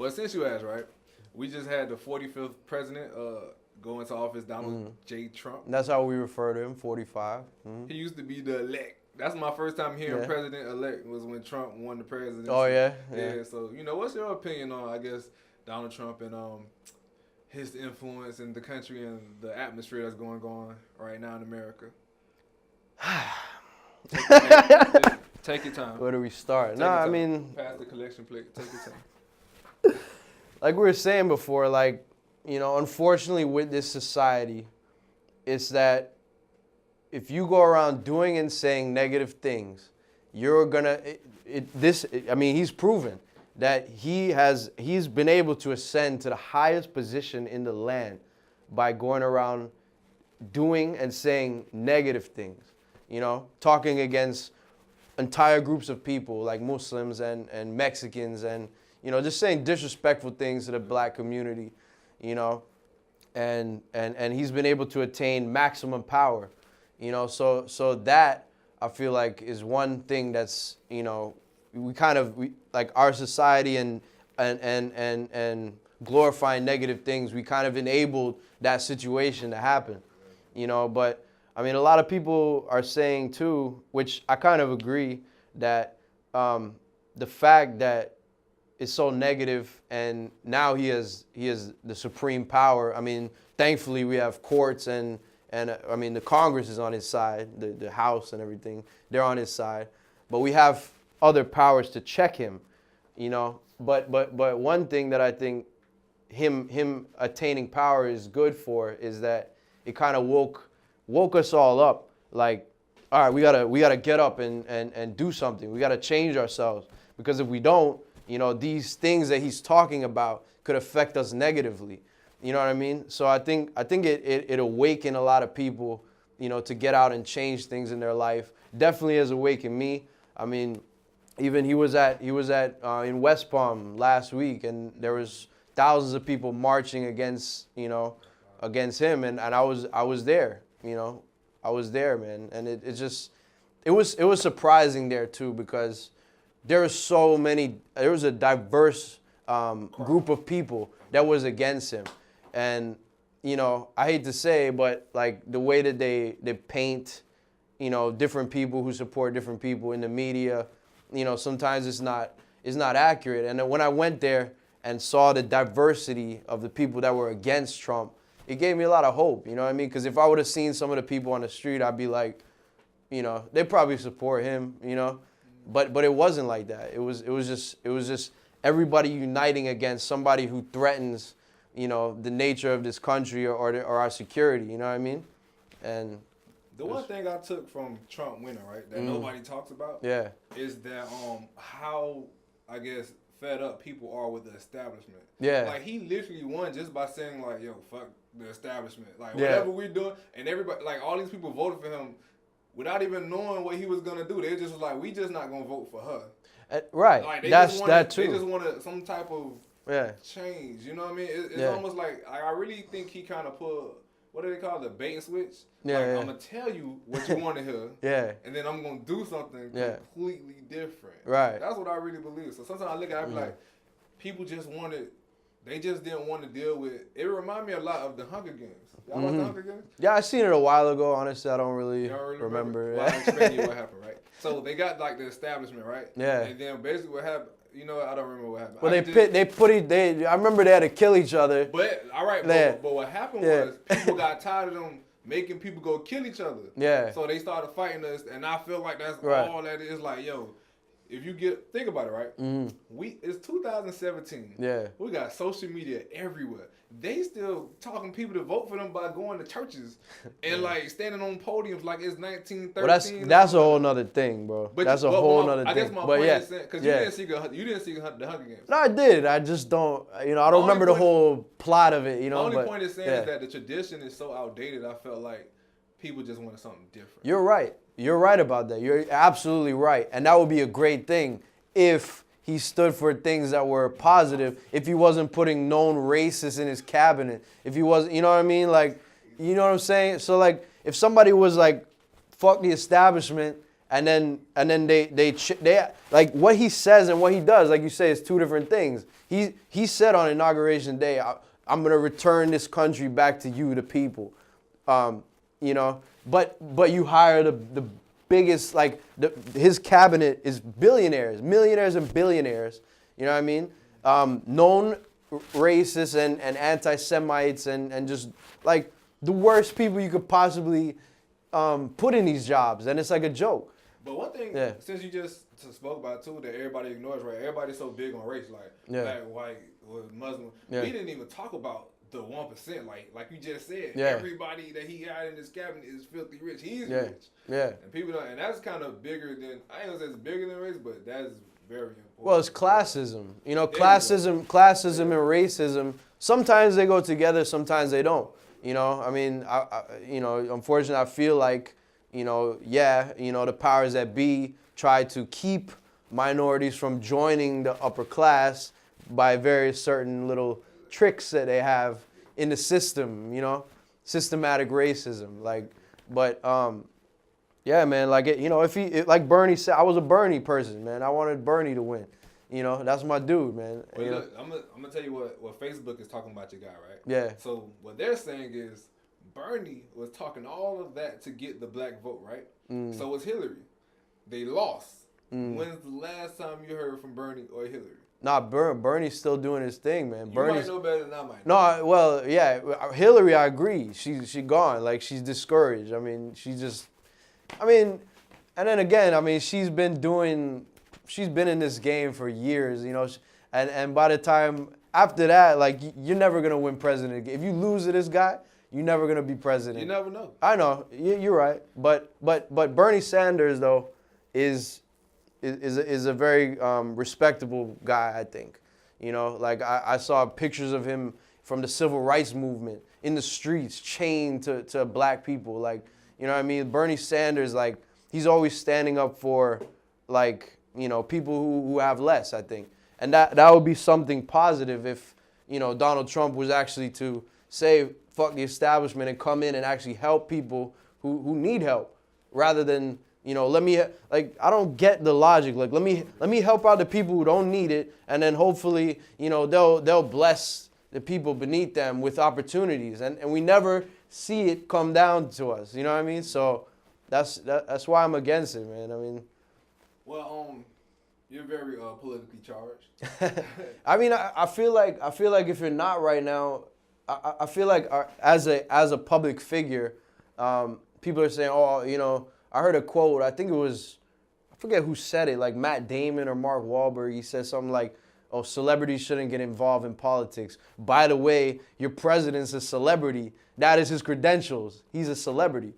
Well, since you asked, right, we just had the 45th president go into office, Donald J. Trump. That's how we refer to him, 45. He used to be the elect. That's my first time hearing president-elect was when Trump won the presidency. Oh, yeah? Yeah, so, what's your opinion on, I guess, Donald Trump and his influence in the country and the atmosphere that's going on right now in America? Take your time. Where do we start? I mean... Pass the collection plate. Take your time. Like we were saying before, like, unfortunately with this society, it's that if you go around doing and saying negative things, you're gonna, he's proven that he's been able to ascend to the highest position in the land by going around doing and saying negative things, talking against entire groups of people like Muslims and Mexicans and, just saying disrespectful things to the black community, and he's been able to attain maximum power. So that I feel like is one thing that's, we like our society and glorifying negative things, we kind of enabled that situation to happen, but I mean, a lot of people are saying too, which I kind of agree, that the fact that it's so negative and now he has the supreme power. I mean, thankfully we have courts and I mean, the Congress is on his side, the House and everything, they're on his side. But we have other powers to check him, But one thing that I think him attaining power is good for is that it kind of woke us all up. Like, all right, we gotta get up and do something. We gotta change ourselves, because if we don't, these things that he's talking about could affect us negatively. You know what I mean? So I think it awakened a lot of people, to get out and change things in their life. Definitely has awakened me. I mean, even he was at in West Palm last week, and there was thousands of people marching against him, and I was there. I was there, man, and it was surprising there too, because there was a diverse group of people that was against him. And, I hate to say, but like the way that they paint, different people who support different people in the media, sometimes it's not accurate. And then when I went there and saw the diversity of the people that were against Trump, it gave me a lot of hope, you know what I mean? Because if I would have seen some of the people on the street, I'd be like, they probably support him, But it wasn't like that. It was just everybody uniting against somebody who threatens, the nature of this country or our security. You know what I mean? And the one thing I took from Trump winning, right, that nobody talks about, is that how, I guess, fed up people are with the establishment. Yeah. Like, he literally won just by saying, like, yo, fuck the establishment. Like, whatever we're doing, and everybody, like, all these people voted for him without even knowing what he was going to do. They just was like, we just not going to vote for her. Right. Like, that too. They just wanted some type of change. You know what I mean? It's almost like, I really think he kind of put, what do they call it, the bait and switch? Yeah, like, I'm going to tell you what you want to hear. And then I'm going to do something completely different. Right. That's what I really believe. So sometimes I look at it, I be like, people just they just didn't want to deal with, it reminded me a lot of the Hunger Games. Y'all watch the Hunger Games? Yeah, I seen it a while ago. Honestly, I don't really remember. Well, I'll explain you what happened, right? So they got like the establishment, right? Yeah. And then basically what happened, I don't remember what happened. Well, I remember they had to kill each other. But, all right, but what happened was people got tired of them making people go kill each other. Yeah. So they started fighting us, and I feel like that's all that is. Like, yo, if you think about it, right? It's 2017. Yeah. We got social media everywhere. They still talking people to vote for them by going to churches and like standing on podiums like it's 1913. Well, that's a whole nother thing, bro. That's a whole nother thing. I guess my point is because you didn't see the Hunger Games. No, I did. I just don't. I don't remember the whole plot of it. The only point is saying is that the tradition is so outdated. I felt like people just wanted something different. You're right. You're right about that. You're absolutely right, and that would be a great thing if he stood for things that were positive, if he wasn't putting known racists in his cabinet, if he wasn't, you know what I mean? Like, you know what I'm saying? So, like, if somebody was like, fuck the establishment, and then they like what he says and what he does, like you say, is two different things. He said on Inauguration Day, I'm gonna return this country back to you, the people. You know, but you hire the biggest, like his cabinet is billionaires, millionaires and billionaires. You know what I mean? Known racists and anti-Semites and just like the worst people you could possibly put in these jobs, and it's like a joke. But one thing, since you just spoke about too, that everybody ignores, right? Everybody's so big on race, like black, white, or Muslim. We didn't even talk about the 1%, like you just said. Everybody that he had in his cabinet is filthy rich. He's rich. And people don't, and that's kind of bigger than, I ain't gonna say it's bigger than race, but that's very important. Well, it's classism. You know, classism and racism, sometimes they go together, sometimes they don't. You know, I mean, you know, unfortunately, I feel like, you know, the powers that be try to keep minorities from joining the upper class by various certain little tricks that they have in the system, you know, systematic racism. Like, but yeah, man, like you know, like Bernie said, I was a Bernie person, man. I wanted Bernie to win. You know, that's my dude, man. Well, look, I'm gonna tell you what Facebook is talking about your guy, right? Yeah. So what they're saying is Bernie was talking all of that to get the black vote, right? So was Hillary. They lost. When's the last time you heard from Bernie or Hillary? Nah, Bernie's still doing his thing, man. You Bernie's, might know better than I might. No, well, yeah, Hillary, I agree. She gone. Like, she's discouraged. I mean, and then again, I mean, she's been in this game for years, you know, and by the time after that, like, you're never gonna win president. If you lose to this guy, you're never gonna be president. You never know. I know, you're right, but Bernie Sanders though is a very respectable guy, I think. You know, like I saw pictures of him from the civil rights movement in the streets, chained to black people. Like, you know what I mean? Bernie Sanders, like, he's always standing up for, like, you know, people who have less, I think. And that would be something positive if, you know, Donald Trump was actually to say, fuck the establishment and come in and actually help people who need help, rather than, you know, I don't get the logic. Like, let me help out the people who don't need it, and then hopefully, you know, they'll bless the people beneath them with opportunities, and we never see it come down to us. You know what I mean? So that's why I'm against it, man. I mean, well, you're very politically charged. I mean, I feel like if you're not right now, I feel like as a public figure, people are saying, oh, you know, I heard a quote, I think it was, I forget who said it, like Matt Damon or Mark Wahlberg. He said something like, oh, celebrities shouldn't get involved in politics. By the way, your president's a celebrity. That is his credentials. He's a celebrity.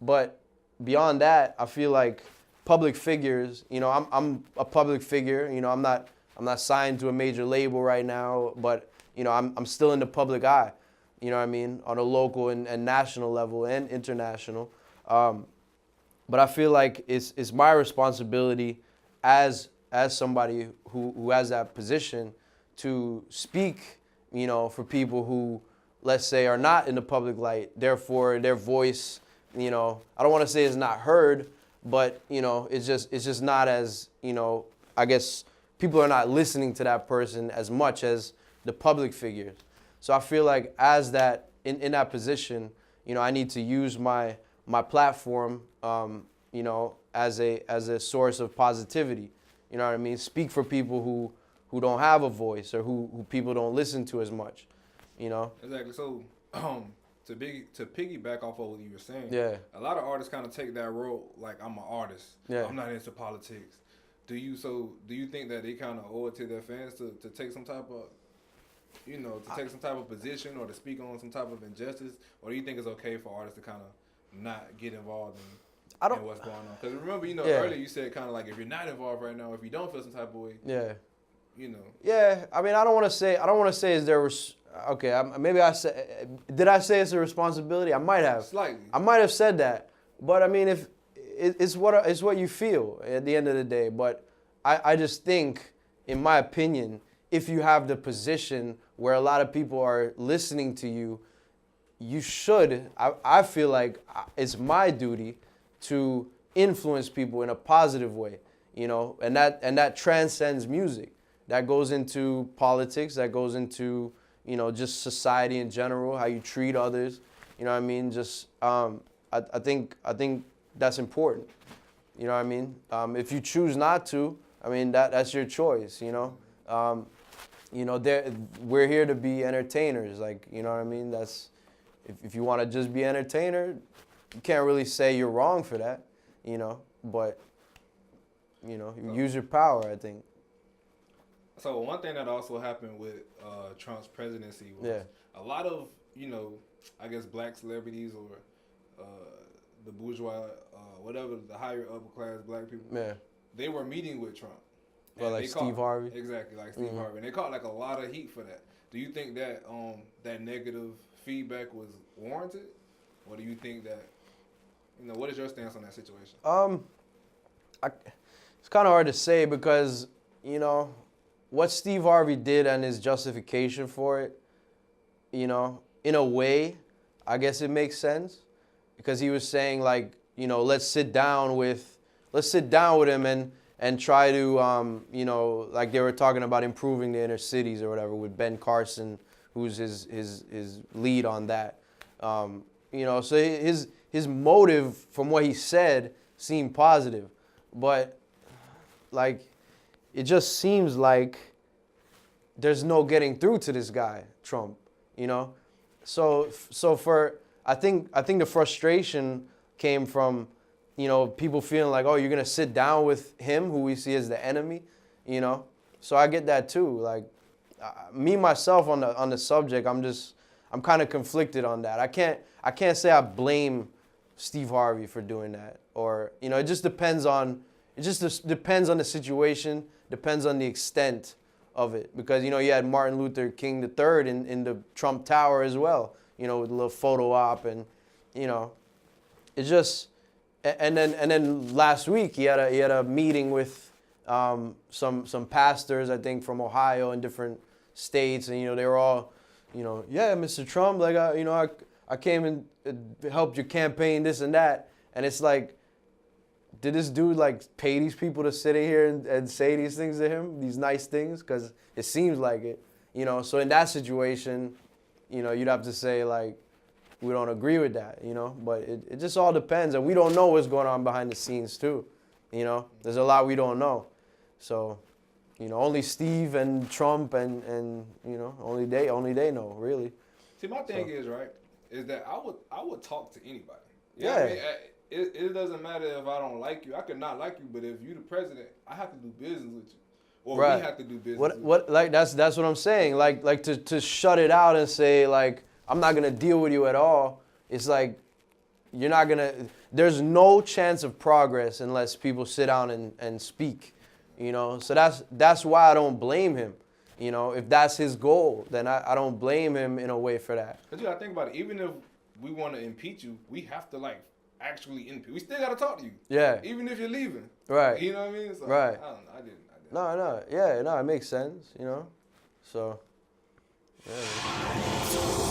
But beyond that, I feel like public figures, you know, I'm a public figure. You know, I'm not signed to a major label right now, but, you know, I'm still in the public eye, you know what I mean, on a local and national level and international. But I feel like it's my responsibility as somebody who has that position to speak, you know, for people who, let's say, are not in the public light. Therefore, their voice, you know, I don't want to say it's not heard, but, you know, it's just not as, you know, I guess people are not listening to that person as much as the public figures. So I feel like as that in that position, you know, I need to use my platform, you know, as a source of positivity. You know what I mean? Speak for people who don't have a voice, or who people don't listen to as much. You know? Exactly. So to piggyback off of what you were saying, a lot of artists kind of take that role, like, I'm an artist. I'm not into politics. Do you think that they kind of owe it to their fans to take some type of, you know, to take some type of position or to speak on some type of injustice? Or do you think it's okay for artists to kind of not get involved in what's going on? Because remember, you know, earlier you said kind of like, if you're not involved right now, if you don't feel some type of way, you know. Yeah, I mean, I don't want to say is there was, okay, maybe I said, did I say it's a responsibility? I might have. Slightly. I might have said that. But I mean, if it's what you feel at the end of the day. But I just think, in my opinion, if you have the position where a lot of people are listening to you, you should, I feel like it's my duty to influence people in a positive way, you know, and that transcends music. That goes into politics, that goes into, you know, just society in general, how you treat others, you know what I mean? Just, I think that's important, you know what I mean? If you choose not to, I mean, that's your choice, you know? We're here to be entertainers, like, you know what I mean? That's, if you want to just be entertainer, you can't really say you're wrong for that, you know, but, you know, you use your power, I think. So one thing that also happened with Trump's presidency was a lot of, you know, I guess black celebrities or the bourgeois, whatever, the higher upper class black people, they were meeting with Trump. Well, like Steve Harvey? Exactly, like Steve Harvey. And they caught like a lot of heat for that. Do you think that that negative feedback was warranted? Or do you think that, you know, what is your stance on that situation? It's kind of hard to say because, you know, what Steve Harvey did and his justification for it, you know, in a way, I guess it makes sense because he was saying like, you know, let's sit down with him and try to, you know, like they were talking about improving the inner cities or whatever with Ben Carson, who's his lead on that. You know, so his motive from what he said seemed positive, but like, it just seems like there's no getting through to this guy, Trump, you know? So I think the frustration came from, you know, people feeling like, oh, you're going to sit down with him who we see as the enemy, you know? So I get that too. Like, me, myself on the subject, I'm kind of conflicted on that. I can't say I blame Steve Harvey for doing that, or, you know, it just depends on the situation, depends on the extent of it. Because, you know, you had Martin Luther King III in the Trump Tower as well, you know, with a little photo op, and, you know, it just, and then last week he had a meeting with some pastors, I think, from Ohio and different states, and, you know, they were all, you know, yeah, Mr. Trump, like, I came and helped your campaign, this and that, and it's like, did this dude like pay these people to sit in here and say these things to him, these nice things? Because it seems like it, you know. So in that situation, you know, you'd have to say like, we don't agree with that, you know. But it just all depends, and we don't know what's going on behind the scenes too, you know. There's a lot we don't know, so, you know, only Steve and Trump and you know, only they know really. See, my thing is that I would talk to anybody. You yeah. know what I mean? It doesn't matter if I don't like you. I could not like you, but if you're the president, I have to do business with you, or we have to do business. With you. Like that's what I'm saying. Like to shut it out and say like, I'm not gonna deal with you at all. It's like, you're not gonna. There's no chance of progress unless people sit down and speak. You know. So that's why I don't blame him. You know, if that's his goal, then I don't blame him in a way for that. But you gotta think about it. Even if we want to impeach you, we have to like actually impeach. We still gotta talk to you. Yeah. Even if you're leaving. Right. You know what I mean? So, right. I don't know. I didn't. No. Yeah. No, it makes sense. You know. So. Yeah.